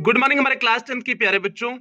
Good morning हमारे class 10 की प्यारे बच्चों।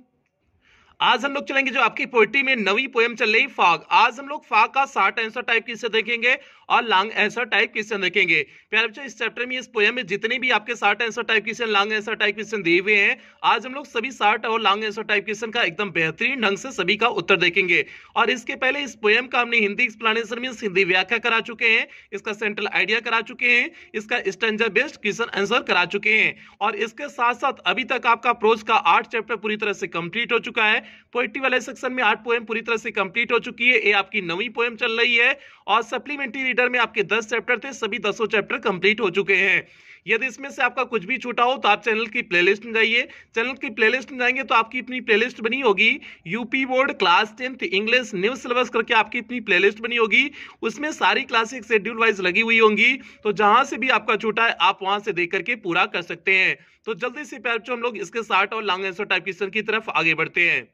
आज हम लोग चलेंगे जो आपकी पोएट्री में नवी पोएम चल रही फॉग। आज हम लोग फॉग का शॉर्ट आंसर टाइप क्वेश्चन देखेंगे और लॉन्ग आंसर टाइप क्वेश्चन देखेंगे। प्यारे बच्चों, इस चैप्टर में इस पोएम में जितने भी आपके short answer type question long answer type question दिए हुए हैं, आज हम लोग सभी शॉर्ट और लॉन्ग आंसर टाइप क्वेश्चन का एकदम बेहतरीन ढंग से सभी का उत्तर देखेंगे। और इसके पहले इस पोएम का हमने हिंदी एक्सप्लेनेशन में हिंदी व्याख्या करा चुके हैं, इसका सेंट्रल आइडिया करा चुके हैं, इसका स्टैंजा बेस्ड क्वेश्चन आंसर करा चुके हैं। और इसके साथ साथ अभी तक आपका प्रोज का 8 चैप्टर पूरी तरह से कंप्लीट हो चुका है। पोएट्री वाले सेक्शन में 8 पोएम पूरी तरह से कंप्लीट हो चुकी है। ये आपकी नवी पोएम चल रही है। और सप्लीमेंट्री रीडर में आपके 10 चैप्टर थे, सभी 10 चैप्टर कंप्लीट हो चुके हैं। यदि इसमें से आपका कुछ भी छूटा हो तो आप चैनल की प्लेलिस्ट में जाइए। चैनल की प्लेलिस्ट में जाएंगे तो आपकी अपनी प्लेलिस्ट बनी होगी, UP board class 10th English new syllabus करके आपकी अपनी प्लेलिस्ट बनी होगी। उसमें सारी क्लासेस शेड्यूल वाइज लगी हुई होंगी, तो जहां से भी आपका छूटा है आप वहां से देख करके पूरा कर सकते हैं। तो जल्दी से प्यारे बच्चों हम लोग इसके शॉर्ट और लॉन्ग आंसर टाइप क्वेश्चन की तरफ आगे बढ़ते हैं।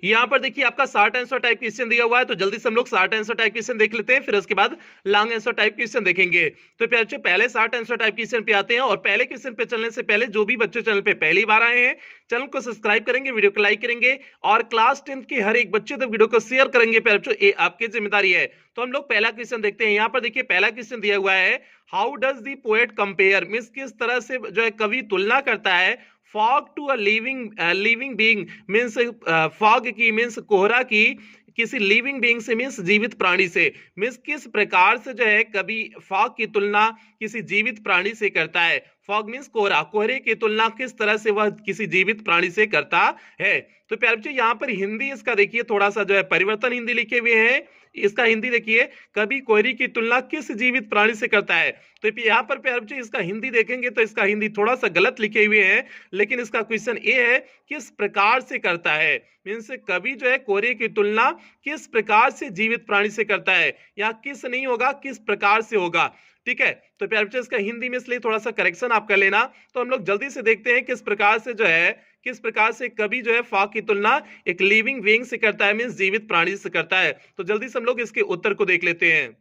यहां पर देखिए आपका शॉर्ट आंसर टाइप क्वेश्चन दिया हुआ है, तो जल्दी से हम लोग शॉर्ट आंसर टाइप क्वेश्चन देख लेते हैं, फिर उसके बाद लॉन्ग आंसर टाइप क्वेश्चन देखेंगे। तो प्यारे बच्चों पहले शॉर्ट आंसर टाइप क्वेश्चन पे आते हैं। और पहले क्वेश्चन पे चलने से पहले जो भी बच्चे चैनल पे पहली बार आए हैं, चैनल को सब्सक्राइब करेंगे, वीडियो को लाइक करेंगे और क्लास 10 के हर एक बच्चे तक वीडियो को शेयर करेंगे। प्यारे बच्चों ये आपकी जिम्मेदारी है। तो हम लोग पहला क्वेश्चन देखते हैं। यहाँ पर देखिए पहला क्वेश्चन दिया हुआ है, how does the poet compare, means किस तरह से जो है कवि तुलना करता है fog to a living being, means fog की मींस कोहरा की किसी लिविंग बीइंग से, मींस जीवित प्राणी से। मींस किस प्रकार से जो है कभी फॉग की तुलना किसी जीवित प्राणी से करता है। फॉग मींस कोहरा, कोहरे की तुलना किस तरह से वह किसी जीवित प्राणी से करता है। तो प्यारे बच्चों यहाँ पर हिंदी इसका देखिए थोड़ा सा जो है परिवर्तन हिंदी लिखे हुए हैं। इसका हिंदी देखिए, कभी कोहरे की तुलना किस जीवित प्राणी से करता है। तो यहाँ पर प्यारे बच्चों इसका हिंदी देखेंगे तो इसका हिंदी थोड़ा सा गलत लिखे हुए हैं, लेकिन इसका क्वेश्चन ये है किस प्रकार से करता है। मीन्स कवि जो है कोहरे की तुलना किस प्रकार से जीवित प्राणी से करता है, या किस नहीं होगा किस प्रकार से होगा। ठीक है, तो प्यारे बच्चों इसका हिंदी में इसलिए थोड़ा सा करेक्शन आप कर लेना। तो हम लोग जल्दी से देखते हैं किस प्रकार से जो है किस प्रकार से कवि जो है फॉग की तुलना एक लिविंग बीइंग से करता है, मींस जीवित प्राणी से करता है। तो जल्दी से हम लोग इसके उत्तर को देख लेते हैं।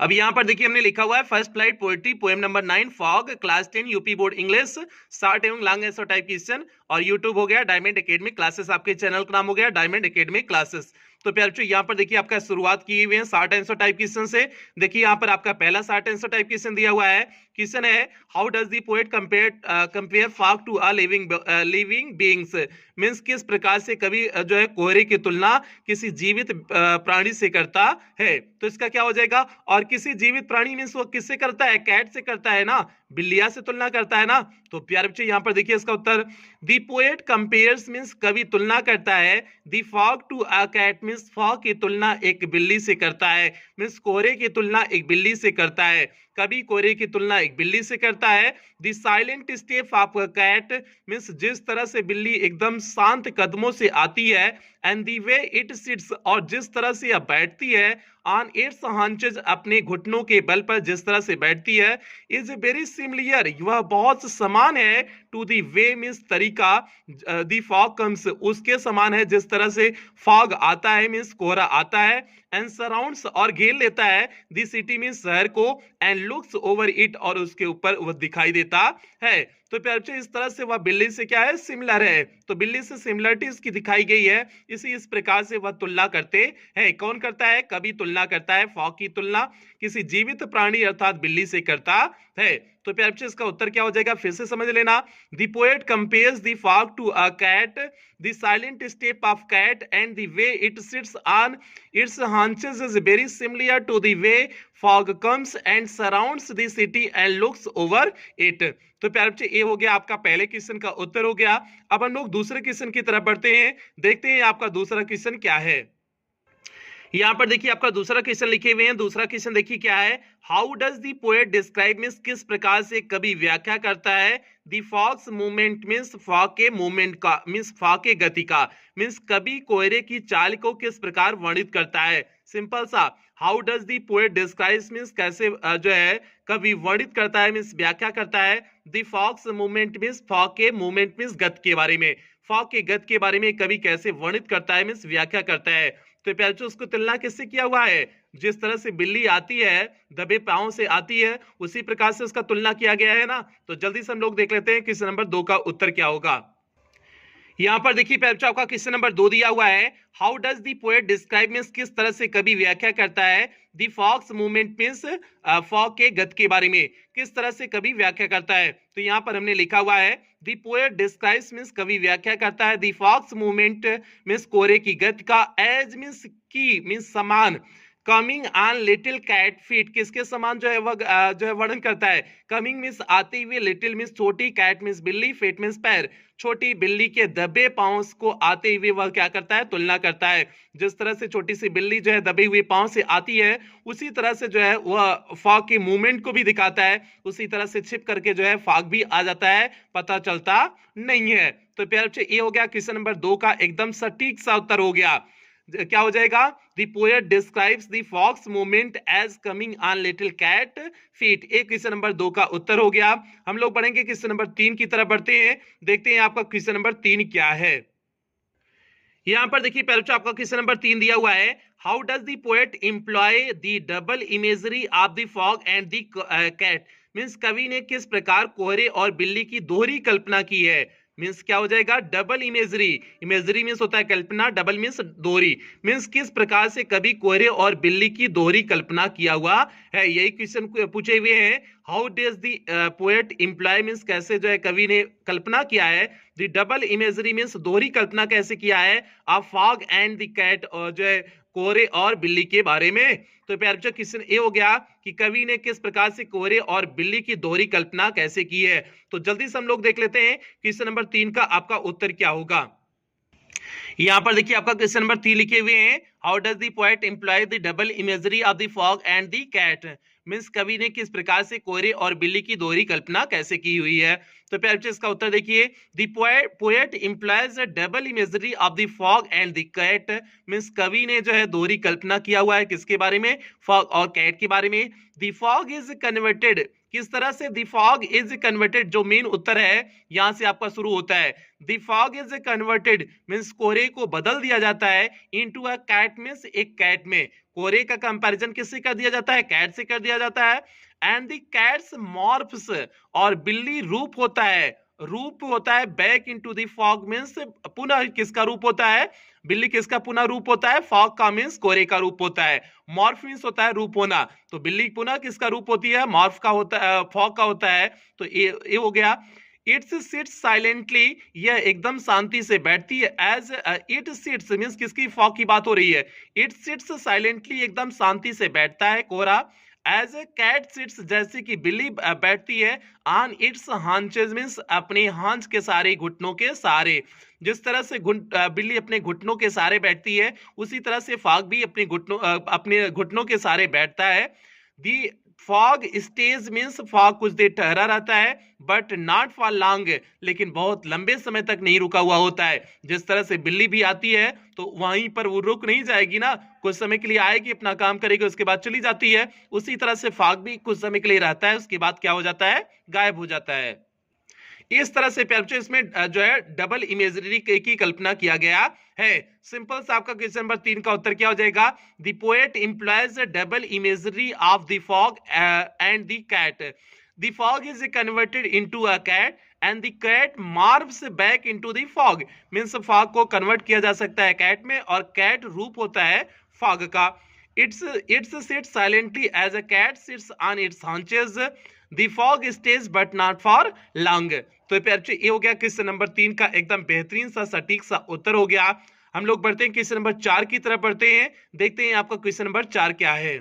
अब यहाँ पर देखिए हमने लिखा हुआ है first flight poetry poem number 9 fog class 10 UP board English short एवं लॉन्ग आंसर टाइप क्वेश्चन। और यूट्यूब हो गया डायमंड एकेडमी क्लासेस, आपके चैनल का नाम हो गया डायमंड एकेडमी क्लासेस। तो प्यारे बच्चों यहाँ पर देखिए आपका शुरुआत की हुई है शॉर्ट आंसर टाइप क्वेश्चन से। देखिए यहाँ पर आपका पहला शॉर्ट आंसर टाइप क्वेश्चन दिया हुआ है। क्वेश्चन है how does the poet compare fog to a living beings, means किस प्रकार से कवि जो है कोहरे की तुलना किसी जीवित प्राणी से करता है। तो इसका क्या हो जाएगा, और किसी जीवित प्राणी मींस वो किससे करता है, कैट से करता है ना, बिल्लिया से तुलना करता है ना। तो प्यारे बच्चे यहाँ पर देखिए इसका उत्तर दी पोएट कंपेयर्स मींस कवि तुलना करता है, the fog to a cat means fog की तुलना एक बिल्ली से करता है, मींस कोहरे की तुलना एक बिल्ली से करता है। कभी कोहरे की तुलना एक बिल्ली से करता है। The silent step of cat means जिस तरह से बिल्ली एकदम शांत कदमों से आती है, and the way it seats और जिस तरह से यह बैठती है, ऑन इट्स हांचेज अपने घुटनों के बल पर जिस तरह से बैठती है, इज वेरी सिमिलियर वह बहुत समान है, टू दी वे मींस तरीका, दी फॉग कम्स उसके समान है जिस तरह से फॉग आता है मींस कोहरा आता है, एंड सराउंड्स और घेर लेता है, दी सिटी मींस शहर को, एंड लुक्स ओवर इट और उसके ऊपर वह दिखाई देता है। तो प्यारे बच्चों इस तरह से वह बिल्ली से क्या है, सिमिलर है। तो बिल्ली से सिमिलरिटी इसकी दिखाई गई है, इस प्रकार से वह तुलना करते हैं। कौन करता है, कभी तुलना करता है, फॉग की तुलना किसी जीवित प्राणी अर्थात बिल्ली से करता है। तो प्यारे बच्चों इसका उत्तर क्या हो जाएगा, फिर से समझ लेना। The poet compares the fog to a cat, the silent step of cat and the way it sits on its haunches is very similar to the way fog comes and surrounds the city and looks over it. तो प्यारे बच्चे ये हो गया आपका पहले question का उत्तर हो गया। अब हम लोग दूसरे क्वेश्चन की तरफ बढ़ते हैं, देखते हैं आपका दूसरा क्वेश्चन क्या है। यहाँ पर देखिए आपका दूसरा क्वेश्चन लिखे हुए हैं। दूसरा क्वेश्चन देखिए क्या है, how does the poet describe means किस प्रकार से कवि व्याख्या करता है, दी फॉग्स मूवमेंट मींस फॉग के मूवमेंट का, मींस फॉग के गति का, मींस कवि कोहरे की चाल को किस प्रकार वर्णित करता है। सिंपल सा, how does the poet describe means कैसे जो है कवि वर्णित करता है मींस व्याख्या करता है, दी फॉग्स मूवमेंट मींस फॉग के मूवमेंट मींस गति के बारे में, फॉग के गति के बारे में कवि कैसे वर्णित करता है मींस व्याख्या करता है। तो प्यारे उसको तुलना किससे किया हुआ है, जिस तरह से बिल्ली आती है दबे पांव से आती है, उसी प्रकार से उसका तुलना किया गया है ना। तो जल्दी से हम लोग देख लेते हैं क्वेश्चन नंबर 2 का उत्तर क्या होगा। यहां पर देखिए बच्चों आपका क्वेश्चन नंबर 2 दिया हुआ है, how does the poet describe means किस तरह से कवि व्याख्या करता है the fog's movement means fog के गति के बारे में, किस तरह से कवि व्याख्या करता है। तो यहां पर हमने लिखा हुआ है द पोएट डिस्क्राइब्स मींस कवि व्याख्या करता है द फॉक्स मूवमेंट मींस कोहरे की गति का, एज मींस की मींस समान, coming on little cat feet किसके समान जो है वह जो है वर्णन करता है। कमिंग मींस आते हुए, लिटिल मींस छोटी, कैट मींस बिल्ली, फीट मींस पैर, छोटी बिल्ली के दबे पांव को आते हुए वह क्या करता है, तुलना करता है। जिस तरह से छोटी सी बिल्ली जो है दबे हुए पांव से आती है, उसी तरह से जो है वह फॉग के मूवमेंट को भी दिखाता है, उसी तरह से छिप करके जो है फॉग भी आ जाता है, पता चलता नहीं है। तो प्यारे बच्चे ये हो गया क्वेश्चन नंबर 2 का एकदम सटीक सा उत्तर हो गया। क्या हो जाएगा, the poet describes the fog's movement as coming on little cat feet. एक क्वेश्चन नंबर 2 का उत्तर हो गया। हम लोग बढ़ेंगे क्वेश्चन नंबर 3 की तरफ बढ़ते हैं, देखते हैं आपका क्वेश्चन नंबर 3 क्या है। यहां पर देखिए पहले आपका क्वेश्चन नंबर 3 दिया हुआ है, how does the poet employ the double imagery of the fog and the cat, means कवि ने किस प्रकार कोहरे और बिल्ली की दोहरी कल्पना की है। मींस क्या हो जाएगा, डबल इमेजरी, इमेजरी मींस होता है कल्पना, डबल मींस दोहरी, मींस किस प्रकार से कवि कोहरे और बिल्ली की दोहरी कल्पना किया हुआ है, यही क्वेश्चन पूछे हुए हैं। How does the poet employ means कैसे जो है कवि ने कल्पना किया है, द डबल इमेजरी मींस दोहरी कल्पना कैसे किया है, of fog and the cat, और जो है कोहरे और बिल्ली के बारे में। तो प्यारे बच्चों क्वेश्चन ये हो गया कि कवि ने किस प्रकार से कोहरे और बिल्ली की दोहरी कल्पना कैसे की है। तो जल्दी से हम लोग देख लेते हैं क्वेश्चन नंबर 3 का आपका उत्तर क्या होगा। यहां पर देखिए आपका क्वेश्चन नंबर 3 लिखे हुए हैं, how does the poet employ the double imagery of the fog and the cat, means कवि ने किस प्रकार से कोहरे और बिल्ली की दोहरी कल्पना कैसे की हुई है। तो प्यारे बच्चे इसका उत्तर देखिए, the poet employs double imagery of the fog and the cat, means कवि ने जो है दोहरी कल्पना किया हुआ है किसके बारे में, फॉग और कैट के बारे में। द फॉग इज कन्वर्टेड, किस तरह से द फॉग इज कन्वर्टेड, जो मेन उत्तर है यहां से आपका शुरू होता है। The fog is converted means कोहरे को बदल दिया जाता है इनटू अ कैट, मींस एक कैट में। कोहरे का कंपैरिजन किससे कर दिया जाता है, कैट से कर दिया जाता है। एंड द कैट्स मॉर्फ्स, और बिल्ली रूप होता है, रूप होता है back into the fog, means पुनः किसका रूप होता है, बिल्ली किसका पुनः रूप होता है, फॉग का मींस कोहरे का रूप होता है। मॉर्फ मींस होता है रूप होना, तो बिल्ली पुनः किसका रूप होती है, मॉर्फ का होता है, फॉग का होता है। तो ये हो गया। इट्स सिट्स साइलेंटली, यह एकदम शांति से बैठती है। एज इट सिट्स मींस किसकी, फॉग की बात हो रही है। इट सिट्स साइलेंटली, एकदम शांति से बैठता है कोहरा। एज ए कैट सिट्स, जैसे कि बिल्ली बैठती है। ऑन इट्स हांचेस मींस अपने हांच के सारे, घुटनों के सारे, जिस तरह से बिल्ली अपने घुटनों के सारे बैठती है, उसी तरह से फॉग भी अपने घुटनों के सारे बैठता है। The fog stage means fog कुछ देर ठहरा रहता है, बट नॉट फॉर लॉन्ग, लेकिन बहुत लंबे समय तक नहीं रुका हुआ होता है। जिस तरह से बिल्ली भी आती है तो वहीं पर वो रुक नहीं जाएगी ना, कुछ समय के लिए आएगी, अपना काम करेगी, उसके बाद चली जाती है। उसी तरह से फॉग भी कुछ समय के लिए रहता है, उसके बाद क्या हो जाता है, गायब हो जाता है। इस तरह से प्यारे बच्चों इसमें जो है डबल इमेजरी की कल्पना किया गया है। सिंपल सा आपका क्वेश्चन नंबर 3 का उत्तर क्या हो जाएगा, the poet employs double imagery of the fog and the cat. The fog is converted into a cat and the cat morphs back into the fog, means fog को convert किया जा सकता है cat में, और कैट रूप होता है फॉग का। It's sits silently as a cat sits on its haunches. The fog stays but not for long. तो प्यारे ये हो गया क्वेश्चन नंबर 3 का एकदम बेहतरीन सा सटीक सा उत्तर हो गया। हम लोग बढ़ते हैं क्वेश्चन नंबर 4 की तरफ बढ़ते हैं, देखते हैं आपका क्वेश्चन नंबर 4 क्या है।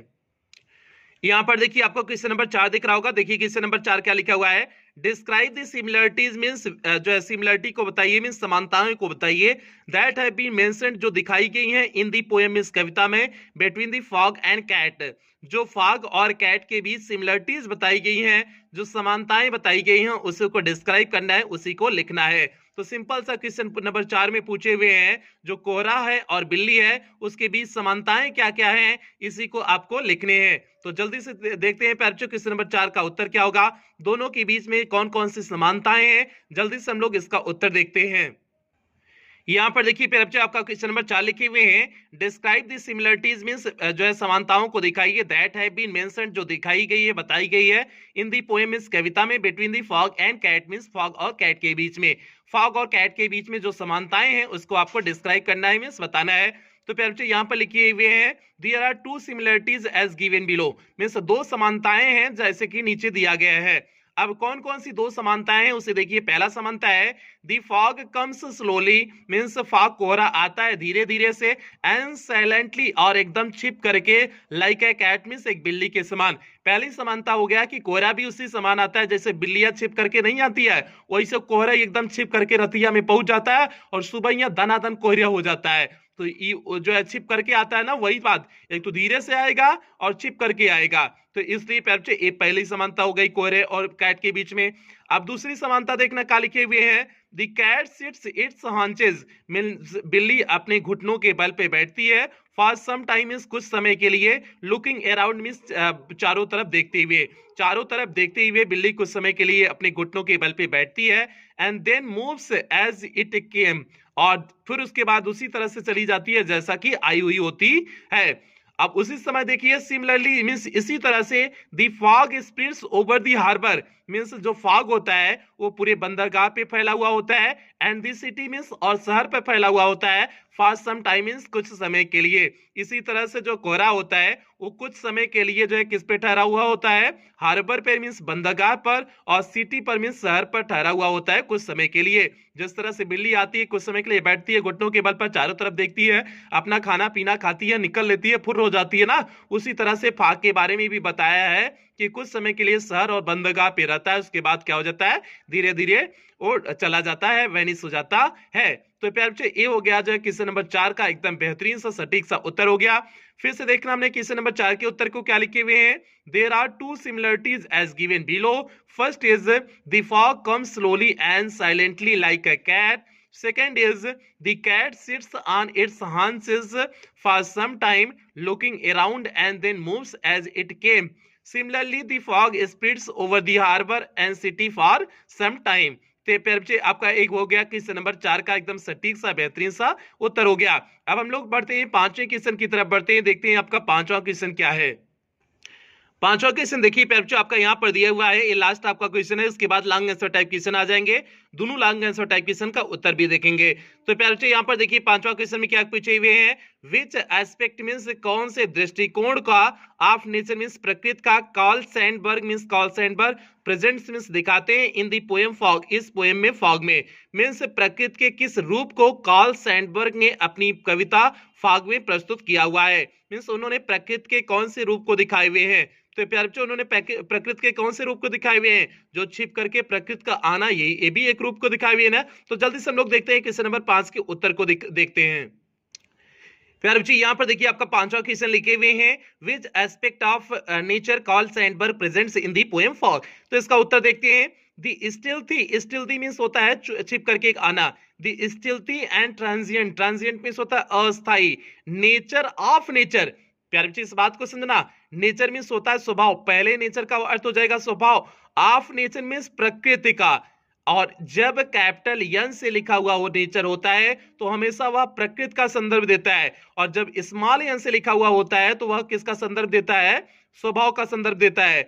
यहां पर देखिए आपको क्वेश्चन नंबर 4 दिख रहा होगा, देखिए क्वेश्चन नंबर 4 क्या लिखा हुआ है, डिस्क्राइब द सिमिलरिटीज मींस जो है सिमिलरिटी को बताइए, मींस समानताओं को बताइए, दैट हैव बीन मेंशन्ड जो दिखाई गई हैं इन दी पोएम मींस कविता में, between the fog and cat, जो फॉग और कैट के बीच सिमिलरिटीज बताई गई हैं, जो समानताएं बताई गई हैं, उसी को डिस्क्राइब करना है, उसी को लिखना है। तो सिंपल सा क्वेश्चन नंबर 4 में पूछे हुए हैं, जो कोहरा है और बिल्ली है उसके बीच समानताएं क्या क्या हैं, इसी को आपको लिखने हैं। तो जल्दी से देखते हैं प्यारे बच्चों क्वेश्चन नंबर 4 का उत्तर क्या होगा, दोनों के बीच में कौन कौन सी समानताएं हैं, जल्दी से हम लोग इसका उत्तर देखते हैं। यहाँ पर देखिए फिर बच्चे आपका क्वेश्चन नंबर 4 लिखे हुए हैं, डिस्क्राइब द सिमिलरिटीज मींस जो है समानताओं को दिखाइए, दैट हैव बीन मेंशन्ड जो दिखाई गई है, बताई गई है, इन दी पोएम मींस कविता में, between the fog and cat means fog और कैट के बीच में, फॉग और कैट के बीच में जो समानताएं हैं उसको आपको डिस्क्राइब करना है मींस बताना है। तो फिर बच्चे यहाँ पर लिखे हुए हैं, there are two similarities as given below means दो समानताएं हैं जैसे कि नीचे दिया गया है। अब कौन कौन सी दो समानताएं हैं उसे देखिए। पहला समानता है the fog comes slowly means fog कोहरा आता है धीरे धीरे से, एंड साइलेंटली और एकदम छिप करके, लाइक ए कैट मींस एक बिल्ली के समान। पहली समानता हो गया कि कोहरा भी उसी समान आता है जैसे बिल्लियां छिप करके नहीं आती है, वैसे कोहरा एकदम छिप करके रतिया में पहुंच जाता है और सुबह यहाँ दनादन कोहरा हो जाता है। तो ये जो है छिप करके आता है ना, वही बात, एक तो धीरे से आएगा और छिप करके आएगा। तो इसलिए ये पहली समानता हो गई कोहरे और कैट के बीच में। अब दूसरी समानता देखना क्या लिखे हुए हैं, the cat sits its haunches means बिल्ली अपने घुटनों के बल पे बैठती है, फॉर सम टाइम मींस कुछ समय के लिए, लुकिंग अराउंड मींस चारों तरफ देखते हुए, चारों तरफ देखते हुए बिल्ली कुछ समय के लिए अपने घुटनों के बल पे बैठती है, and then moves as it came और फिर उसके बाद उसी तरह से चली जाती है जैसा कि आई हुई होती है। अब उसी समय देखिए सिमिलरली मींस इसी तरह से the fog spreads over the harbour means जो फॉग होता है वो पूरे बंदरगाह पे फैला हुआ होता है, एंड द सिटी मींस और शहर पे फैला हुआ होता है, फॉर सम टाइम मींस कुछ समय के लिए। इसी तरह से जो कोहरा होता है वो कुछ समय के लिए जो है किस पे ठहरा हुआ होता है, हार्बर पे मींस बंदरगाह पर, और सिटी पर मींस शहर पर ठहरा हुआ होता है कुछ समय के लिए। जिस तरह से बिल्ली आती है कुछ समय के लिए बैठती है घुटनों के बल पर, चारों तरफ देखती है, अपना खाना पीना खाती है, निकल लेती है, फुर्र हो जाती है ना, उसी तरह से फाग के बारे में भी बताया है कि कुछ समय के लिए शहर और बंदरगाह पे रहता है, उसके बाद क्या हो जाता है, धीरे धीरे वो चला जाता है, वेनिश हो जाता है। तो प्यार बच्चे ये हो गया जो है क्वेश्चन नंबर 4 का एकदम बेहतरीन सा सटीक सा उत्तर हो गया। फिर से देखना हमने क्वेश्चन नंबर 4 के उत्तर को क्या लिखे हुए हैं, there are two similarities as given below, first is the fog comes slowly and silently like a cat, second is the cat sits on its haunches for some time looking around and then moves as it came, similarly the fog spreads over the harbor and city for some time। तो बच्चे आपका एक हो गया question number 4 का एकदम सटीक सा बेहतरीन सा उत्तर हो गया। अब हम लोग बढ़ते हैं पांचवें क्वेश्चन की तरफ बढ़ते हैं, देखते हैं आपका पांचवा क्वेश्चन क्या है। पांचवा क्वेश्चन देखिए बच्चों आपका यहाँ पर दिया हुआ है, ये लास्ट आपका क्वेश्चन है, उसके बाद लॉन्ग आंसर टाइप क्वेश्चन आ जाएंगे, दोनों लॉन्ग आंसर टाइप क्वेश्चन का उत्तर भी देखेंगे। तो प्यारे बच्चों यहाँ पर देखिए पांचवा क्वेश्चन में क्या पूछे हुए हैं, विच एस्पेक्ट मींस कौन से दृष्टिकोण का, ऑफ नेचर मींस प्रकृति का, Karl Sandberg means Karl Sandburg presents means दिखाते हैं, इन दी पोएम फॉग इस पोएम में फॉग में, मींस प्रकृति के किस रूप को कार्ल सैंडबर्ग ने अपनी कविता फॉग में प्रस्तुत किया हुआ है, मींस उन्होंने प्रकृति के कौन से रूप को दिखाए हुए हैं। तो प्यारे बच्चों उन्होंने प्रकृति के कौन से रूप को दिखाए हुए हैं, जो छिप करके प्रकृति का आना, ये भी एक रूप को दिखाए हुए हैं। तो जल्दी से हम लोग देखते हैं क्वेश्चन नंबर 5 के उत्तर को देखते हैं। प्यारे बच्चे यहाँ पर देखिए आपका पांचवा क्वेश्चन लिखे हुए हैं, which aspect of nature Carl Sandburg presents in the poem fog. तो इसका उत्तर देखते हैं, दी स्टिल्थी मींस होता है छिप करके एक आना, दी स्टिल्थी एंड ट्रांजिएंट मींस होता है अस्थाई, नेचर ऑफ नेचर। प्यारे बच्चे इस बात को समझना, नेचर मींस होता है स्वभाव, पहले नेचर का अर्थ हो जाएगा स्वभाव, ऑफ नेचर मींस प्रकृति का, और जब कैपिटल एन से लिखा हुआ वो नेचर होता है तो हमेशा वह प्रकृति का संदर्भ देता है, और जब स्मॉल एन से लिखा हुआ होता है तो वह किसका संदर्भ देता है, स्वभाव का संदर्भ देता है।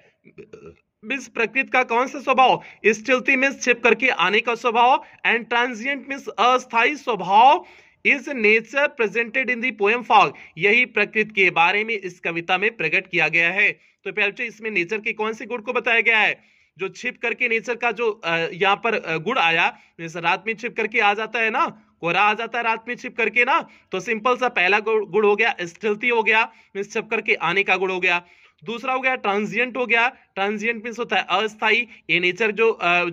मींस प्रकृति का कौन सा स्वभाव, स्टिल्थी मींस छिप करके आने का स्वभाव, एंड ट्रांजिएंट मींस अस्थाई स्वभाव, is nature presented in the poem fog, यही प्रकृति के बारे में इस कविता में प्रकट किया गया है। तो प्यारे बच्चों इसमें नेचर के कौन से गुण को बताया गया है, जो छिप करके नेचर का जो यहाँ पर गुण आया, जैसे रात में छिप करके आ जाता है ना, कोहरा आ जाता है रात में छिप करके ना, तो सिंपल सा पहला गुण हो गया स्टिल्थी हो गया, मींस छिप करके आने का गुण हो गया। दूसरा हो गया ट्रांजिएंट हो गया, ट्रांजिएंट मींस होता है अस्थाई, ये नेचर जो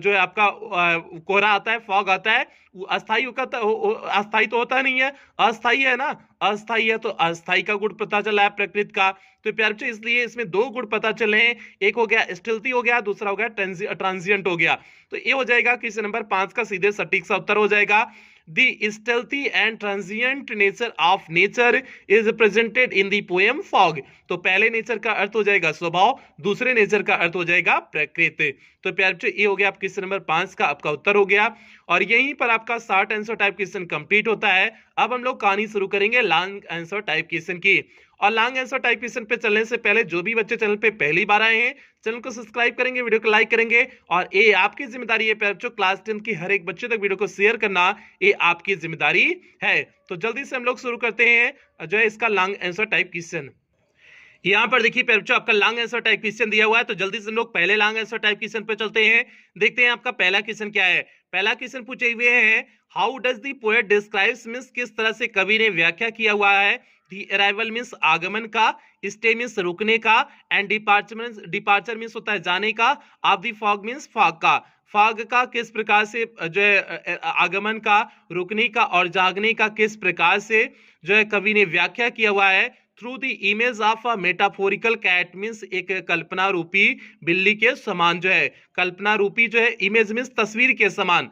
है आपका कोहरा आता है फॉग आता है वो अस्थाई अस्थाई तो होता नहीं है, अस्थाई है ना, अस्थाई है तो अस्थाई का गुण पता चला है प्रकृति का। तो प्यारे बच्चों इसलिए इसमें दो गुण पता चले हैं, एक हो गया स्टिल्थी हो गया, दूसरा हो गया ट्रांजिएंट हो गया। तो ये हो जाएगा क्वेश्चन नंबर 5 का सीधे सटीक सा उत्तर हो जाएगा, The stealthy and transient nature of nature is presented in the poem fog। तो पहले नेचर का अर्थ हो जाएगा स्वभाव, दूसरे नेचर का अर्थ हो जाएगा प्रकृत। तो प्यारे बच्चों ये हो गया आपका क्वेश्चन नंबर 5 का आपका उत्तर हो गया और यहीं पर आपका short answer type question complete होता है। अब हम लोग कहानी शुरू करेंगे लॉन्ग आंसर टाइप क्वेश्चन की। और लॉन्ग आंसर टाइप क्वेश्चन पे चलने से पहले जो भी बच्चे चैनल पे पहली बार आए हैं चैनल को सब्सक्राइब करेंगे, वीडियो को लाइक करेंगे और ये आपकी जिम्मेदारी है प्यारे बच्चों क्लास 10 की हर एक बच्चे तक वीडियो को शेयर करना ये आपकी जिम्मेदारी है। तो जल्दी से हम लोग शुरू करते हैं जो है इसका लॉन्ग आंसर टाइप क्वेश्चन। यहाँ पर देखिए प्यारे बच्चों आपका लॉन्ग आंसर टाइप क्वेश्चन दिया हुआ है, तो जल्दी से हम लोग पहले लॉन्ग आंसर टाइप क्वेश्चन पे चलते हैं। देखते हैं आपका पहला क्वेश्चन क्या है। पहला क्वेश्चन पूछे हुए हैं how does the poet describes means किस तरह से कवि ने व्याख्या किया हुआ है दी अराइवल मींस आगमन का, स्टे मींस रुकने का एंड डिपार्चर मींस होता है जाने का, of the fog means fog का। फॉग का किस प्रकार से जो है आगमन का, रुकने का और जागने का किस प्रकार से जो है कवि ने व्याख्या किया हुआ है through the image of a metaphorical cat means एक कल्पना रूपी बिल्ली के समान जो है, कल्पना रूपी जो है इमेज मींस तस्वीर के समान,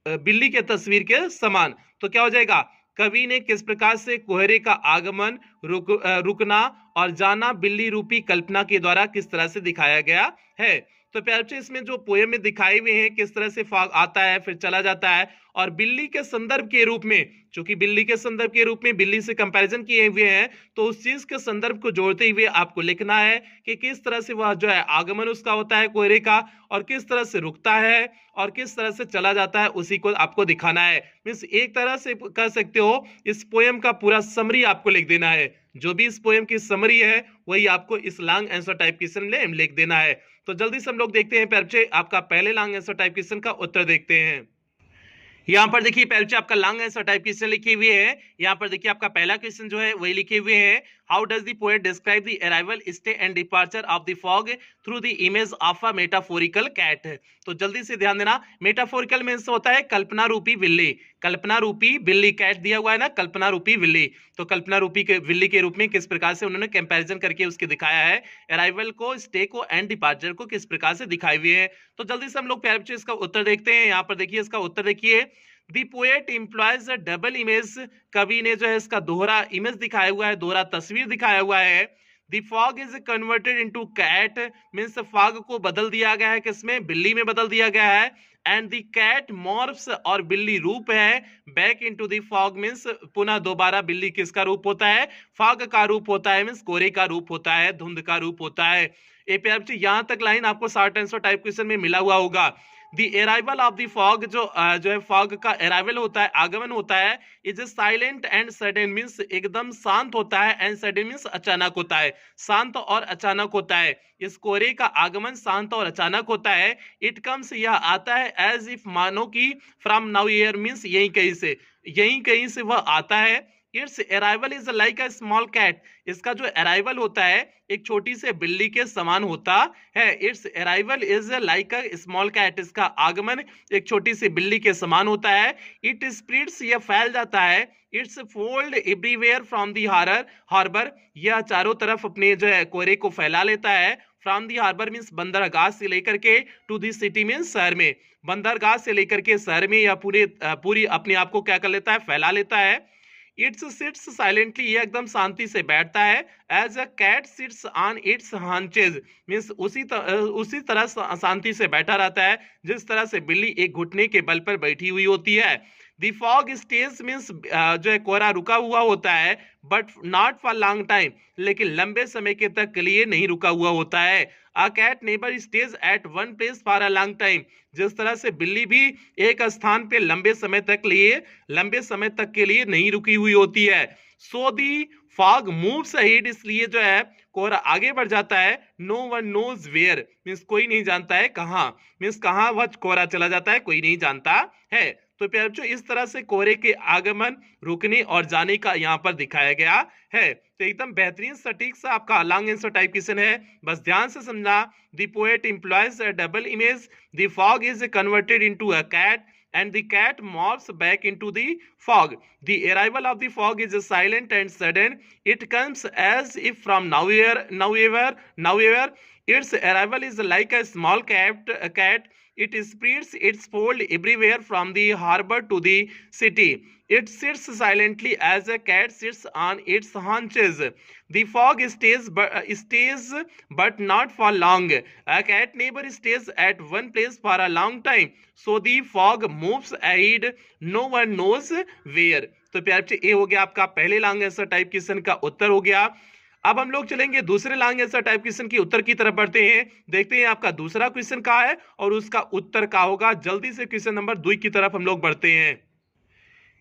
बिल्ली के तस्वीर के समान। तो क्या हो जाएगा कवि ने किस प्रकार से कोहरे का आगमन, रुकना और जाना बिल्ली रूपी कल्पना के द्वारा किस तरह से दिखाया गया है। तो प्यारे बच्चों इसमें जो पोएम में दिखाए हुए हैं किस तरह से फॉग आता है फिर चला जाता है और बिल्ली के संदर्भ के रूप में, चूंकि बिल्ली के संदर्भ के रूप में बिल्ली से कंपैरिजन किए हुए हैं तो उस चीज के संदर्भ को जोड़ते हुए आपको लिखना है कि किस तरह से वह जो है आगमन उसका होता है कोहरे का और किस तरह से रुकता है और किस तरह से चला जाता है, उसी को आपको दिखाना है। मींस एक तरह से कह सकते हो इस पोएम का पूरा समरी आपको लिख देना है, जो भी इस पोएम की समरी है वही आपको इस लॉन्ग आंसर टाइप क्वेश्चन में लिख देना है। तो जल्दी से हम लोग देखते हैं प्यारे बच्चे आपका पहले लॉन्ग आंसर टाइप क्वेश्चन का उत्तर देखते हैं। यहाँ पर देखिए प्यारे बच्चे आपका लॉन्ग आंसर टाइप क्वेश्चन लिखे हुए हैं। यहाँ पर देखिए आपका पहला क्वेश्चन जो है वही लिखे हुए हैं how does the poet describe the arrival, stay and departure of the fog through the image of a metaphorical cat. तो जल्दी से ध्यान देना, मेटाफोरिकल मींस होता है कल्पना रूपी बिल्ली, कल्पना रूपी बिल्ली, कैट दिया हुआ है ना कल्पना रूपी बिल्ली, तो कल्पना रूपी के बिल्ली के रूप में किस प्रकार से उन्होंने कंपैरिजन करके उसके दिखाया है, अराइवल को, स्टे को एंड डिपार्चर को किस प्रकार से दिखाए हुए हैं। तो जल्दी से हम लोग प्यारे बच्चे इसका उत्तर देखते हैं। यहाँ पर देखिए इसका उत्तर देखिए दी पोएट इम्प्लॉयज अ डबल इमेज, कवि ने जो है इसका दोहरा इमेज दिखाया हुआ है, दोहरा तस्वीर दिखाया हुआ है। The fog is converted into cat means fog को बदल दिया गया है किसमें, बिल्ली में बदल दिया गया है एंड द कैट मॉर्फ्स और बिल्ली रूप है back into the fog means पुनः दोबारा बिल्ली किसका रूप होता है, फॉग का रूप होता है मींस कोहरे का रूप होता है, धुंध का रूप होता है। ए प्यारे बच्चे यहाँ तक लाइन आपको शॉर्ट आंसर टाइप क्वेश्चन में मिला हुआ होगा। दी अराइवल ऑफ द फॉग जो है फॉग का अराइवल होता है, आगमन होता है, is silent and sudden means एकदम शांत होता है एंड सडन मींस अचानक होता है, शांत और अचानक होता है। इस कोहरे का आगमन शांत और अचानक होता है। इट कम्स यह आता है एज इफ मानो कि फ्रॉम नाउ ईयर मींस यहीं कहीं से वह आता है। Its arrival is like a small cat, इसका जो अराइवल होता है एक छोटी से बिल्ली के समान होता है। Its arrival is like a small cat, इसका आगमन एक छोटी सी बिल्ली के समान होता है। इट स्प्रेड्स, यह फैल जाता है। Its fold everywhere from the harbour, यह चारों तरफ अपने जो है कोहरे को फैला लेता है। फ्रॉम दी हार्बर मींस बंदरगाह से लेकर के टू दी सिटी मींस शहर में, बंदरगाह से लेकर के शहर में या पूरी अपने आप को क्या कर लेता है, फैला लेता है। इट्स सिट्स साइलेंटली, ये एकदम शांति से बैठता है। As a cat sits on its haunches means उसी तरह शांति से बैठा रहता है जिस तरह से बिल्ली एक घुटने के बल पर बैठी हुई होती है। द फॉग स्टेज मींस जो है कोहरा रुका हुआ होता है but not for long time, लेकिन लंबे समय के तक के लिए नहीं रुका हुआ होता है। A cat never stays at one place for a long time, जिस तरह से बिल्ली भी एक स्थान पे लंबे समय तक के लिए नहीं रुकी हुई होती है। So the fog moves ahead, इसलिए जो है कोहरा आगे बढ़ जाता है। No one knows where means कोई नहीं जानता है कहाँ, मींस कहाँ वह कोहरा चला जाता है कोई नहीं जानता है। तो प्यारे बच्चों इस तरह से कोहरे के आगमन, रुकने और जाने का यहाँ पर दिखाया गया है। तो एकदम बेहतरीन सटीक सा आपका लॉन्ग आंसर टाइप क्वेश्चन है, बस ध्यान से समझना। The poet employs a double image, the fog is converted into a cat and the cat morphs back into the fog. The arrival of the fog is silent and sudden. It comes as if from nowhere. Its arrival is like a small cat. It spreads its fold everywhere from the harbor to the city. It sits silently as a cat sits on its haunches. The fog stays but not for long. A cat never stays at one place for a long time. So the fog moves ahead. No one knows where. तो प्यारे बच्चे ये हो गया आपका पहले long answer type question का उत्तर हो गया। अब हम लोग चलेंगे दूसरे लॉन्ग आंसर टाइप क्वेश्चन के उत्तर की तरफ बढ़ते हैं। देखते हैं आपका दूसरा क्वेश्चन क्या है और उसका उत्तर क्या होगा। जल्दी से क्वेश्चन नंबर 2 की तरफ हम लोग बढ़ते हैं।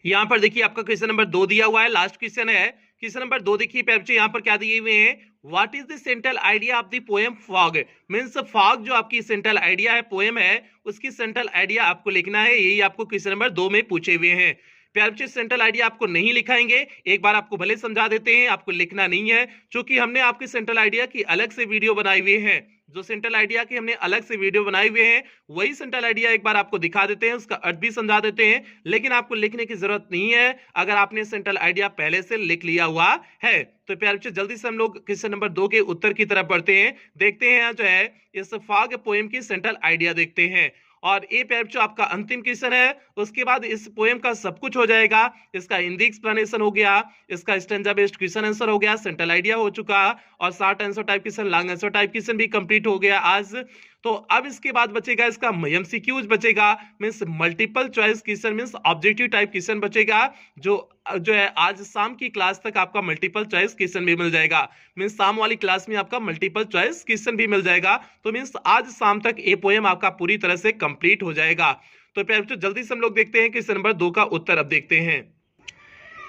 यहाँ पर देखिए आपका क्वेश्चन नंबर 2 दिया हुआ है, लास्ट क्वेश्चन है। क्वेश्चन नंबर 2 देखिए प्यारे बच्चे यहाँ पर क्या दिए हुए हैं। What is the central idea of the poem fog. Means fog जो आपकी सेंट्रल आइडिया है, पोएम है, उसकी सेंट्रल आइडिया आपको लिखना है। यही आपको क्वेश्चन नंबर 2 में पूछे हुए हैं। प्यारे बच्चे सेंट्रल आइडिया आपको नहीं लिखाएंगे, एक बार आपको भले समझा देते हैं, आपको लिखना नहीं है, क्योंकि हमने आपके सेंट्रल आइडिया की अलग से वीडियो बनाई हुई है। जो सेंट्रल आइडिया की हमने अलग से वीडियो बनाए हुए हैं, वही सेंट्रल आइडिया एक बार आपको दिखा देते हैं, उसका अर्थ भी समझा देते हैं, लेकिन आपको लिखने की जरूरत नहीं है अगर आपने सेंट्रल आइडिया पहले से लिख लिया हुआ है। तो प्यारे बच्चे जल्दी से हम लोग क्वेश्चन नंबर 2 के उत्तर की तरफ बढ़ते हैं। देखते हैं जो है इस फॉग पोएम की सेंट्रल आइडिया देखते हैं। और ये प्यारे बच्चों आपका अंतिम क्वेश्चन है, उसके बाद इस पोएम का सब कुछ हो जाएगा। इसका हिंदी एक्सप्लेनेशन हो गया, इसका स्टैंजा बेस्ड क्वेश्चन आंसर हो गया, सेंट्रल आइडिया हो चुका, और short answer type question, long answer type question भी कंप्लीट हो गया आज। तो अब इसके बाद बचेगा इसका एमसीक्यूज बचेगा, means multiple choice question, means objective type question बचेगा, जो है आज शाम की क्लास तक आपका मल्टीपल चॉइस क्वेश्चन भी मिल जाएगा। मींस शाम वाली क्लास में आपका मल्टीपल चॉइस क्वेश्चन भी मिल जाएगा। तो मींस आज शाम तक ये पोएम आपका पूरी तरह से कंप्लीट हो जाएगा। तो प्यारे बच्चों जल्दी से हम लोग देखते हैं क्वेश्चन नंबर 2 का उत्तर अब देखते हैं।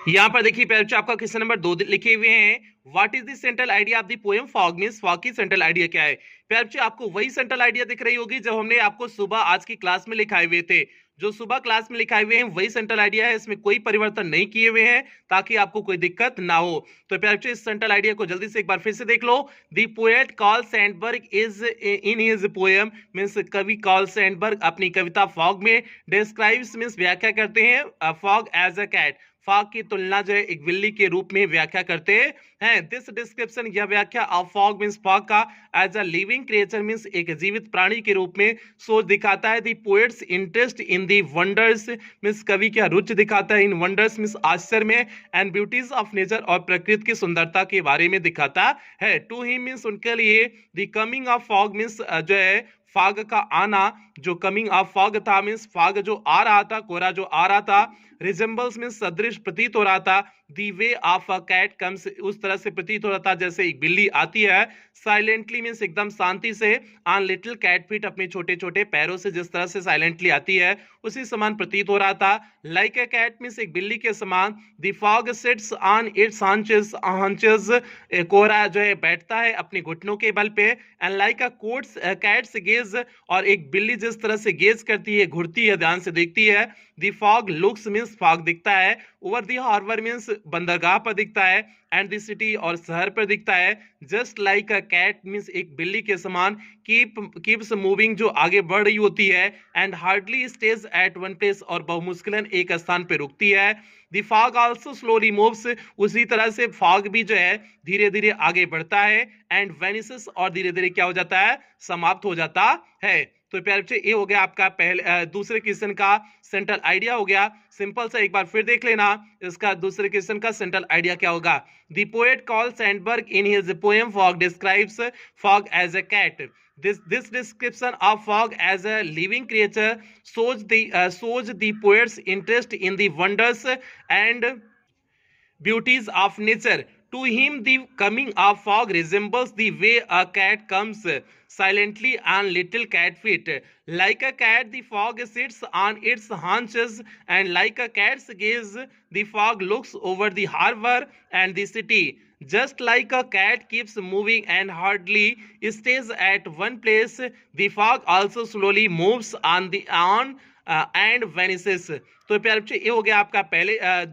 यहाँ पर देखिए प्यारे बच्चों आपका क्वेश्चन नंबर 2 लिखे हुए हैं। What is the central idea of the poem fog. Means fog की सेंट्रल आइडिया क्या है। प्यारे बच्चों आपको वही सेंट्रल आइडिया दिख रही होगी जब हमने आपको सुबह आज की क्लास में लिखाए हुए थे। जो सुबह क्लास में लिखाए हुए हैं वही सेंट्रल आइडिया है, इसमें कोई परिवर्तन नहीं किए हुए हैं ताकि आपको कोई दिक्कत ना हो। तो प्यारे बच्चों इस सेंट्रल आइडिया को जल्दी से एक बार फिर से देख लो। The poet Carl Sandburg is in his poem, means कवि कार्ल सैंडबर्ग अपनी कविता फॉग में डिस्क्राइब्स, मींस व्याख्या करते हैं fog as a cat. Fog की तुलना जो है एक बिल्ली के रूप में व्याख्या करते हैं। दिस डिस्क्रिप्शन, यह व्याख्या ऑफ फॉग मींस फॉग का as a living creature, means एक जीवित प्राणी के रूप में सोच दिखाता है। The poet's interest in the wonders, means कवि का रुचि दिखाता है इन वंडर्स, मींस आश्चर्य में, एंड ब्यूटीज ऑफ नेचर, और प्रकृति की सुंदरता के बारे में दिखाता है। टू हिम, मींस उनके लिए, the coming of fog, means जो है फॉग का आना, जो कमिंग ऑफ फॉग था, मींस फॉग जो आ रहा था, कोहरा जो आ रहा था, रिजेंबल्स मींस सदृश प्रतीत हो रहा था, the way of a cat comes, उस तरह से प्रतीत हो रहा था जैसे एक बिल्ली आती है, साइलेंटली मींस एकदम शांति से, ऑन लिटिल कैट फीट, अपने छोटे छोटे पैरों से जिस तरह से साइलेंटली आती है उसी समान प्रतीत हो रहा था। लाइक अ कैट मींस एक बिल्ली के समान, the fog sits on its haunches, कोहरा जो है बैठता है अपने घुटनों के बल पे, and like a cats gauge, और एक बिल्ली जिस तरह से गेज करती है, घुरती है, ध्यान से देखती है। The fog looks means fog दिखता है, ओवर द हार्बर मींस बंदरगाह पर दिखता है, एंड द सिटी और शहर पर दिखता है। Just like a cat means एक बिल्ली के समान, कीप्स मूविंग जो आगे बढ़ रही होती है, and hardly stays at one place, और बहुमुश्किलन एक स्थान पे रुकती है। The fog also slowly moves, उसी तरह से फॉग भी जो है धीरे धीरे आगे बढ़ता है, एंड वेनिसेस, और धीरे धीरे क्या हो जाता है, समाप्त हो जाता है। तो प्यारे बच्चे ये हो गया आपका दूसरे क्वेश्चन का सेंट्रल आइडिया हो गया। सिंपल सा एक बार फिर देख लेना इसका दूसरे क्वेश्चन का सेंट्रल आइडिया क्या होगा। The poet Carl Sandburg in his poem fog describes fog as a cat. This description of fog as a living creature shows the poet's interest in the wonders and beauties of nature. To him, the coming of fog resembles the way a cat comes silently on little cat feet. Like a cat, the fog sits on its haunches, and like a cat's gaze, the fog looks over the harbor and the city. Just like a cat keeps moving and hardly stays at one place, the fog also slowly moves on and vanishes. तो प्यारे बच्चे ये हो गया आपका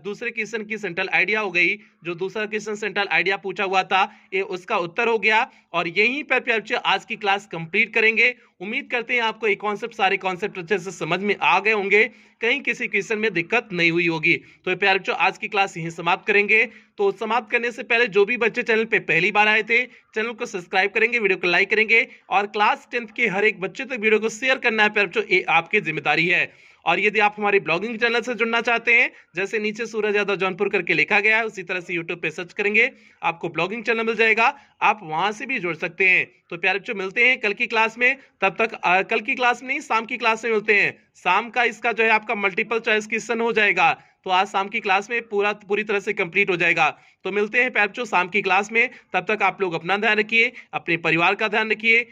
दूसरे question की central idea हो गई। जो दूसरा क्वेश्चन सेंट्रल आइडिया पूछा हुआ था ये उसका उत्तर हो गया, और यहीं पर प्यारे बच्चे आज की क्लास कंप्लीट करेंगे। उम्मीद करते हैं आपको ये कॉन्सेप्ट, सारे कॉन्सेप्ट अच्छे से समझ में आ गए होंगे, कहीं किसी क्वेश्चन में दिक्कत नहीं हुई होगी। तो प्यारे बच्चों आज की क्लास यहीं समाप्त करेंगे। तो समाप्त करने से पहले जो भी बच्चे चैनल पे पहली बार आए थे, चैनल को सब्सक्राइब करेंगे, वीडियो को लाइक करेंगे, और क्लास 10th के हर एक बच्चे तक वीडियो को शेयर करना है प्यारे बच्चों, ये आपकी जिम्मेदारी है। और यदि आप हमारे ब्लॉगिंग चैनल चैनल से जुड़ना चाहते हैं, जैसे नीचे सूरज यादव जौनपुर करके लिखा गया है उसी तरह से यूट्यूब पे सर्च करेंगे, आपको ब्लॉगिंग चैनल मिल जाएगा, आप वहां से भी जुड़ सकते हैं। तो प्यारे बच्चों मिलते हैं कल की क्लास में, तब तक कल की क्लास में नहीं, शाम की क्लास में मिलते हैं। शाम का इसका जो है आपका मल्टीपल चॉइस क्वेश्चन हो जाएगा, तो आज शाम की क्लास में पूरी तरह से कंप्लीट हो जाएगा। तो मिलते हैं प्यारे बच्चों शाम की क्लास में, तब तक आप लोग अपना ध्यान रखिए, अपने परिवार का ध्यान रखिए।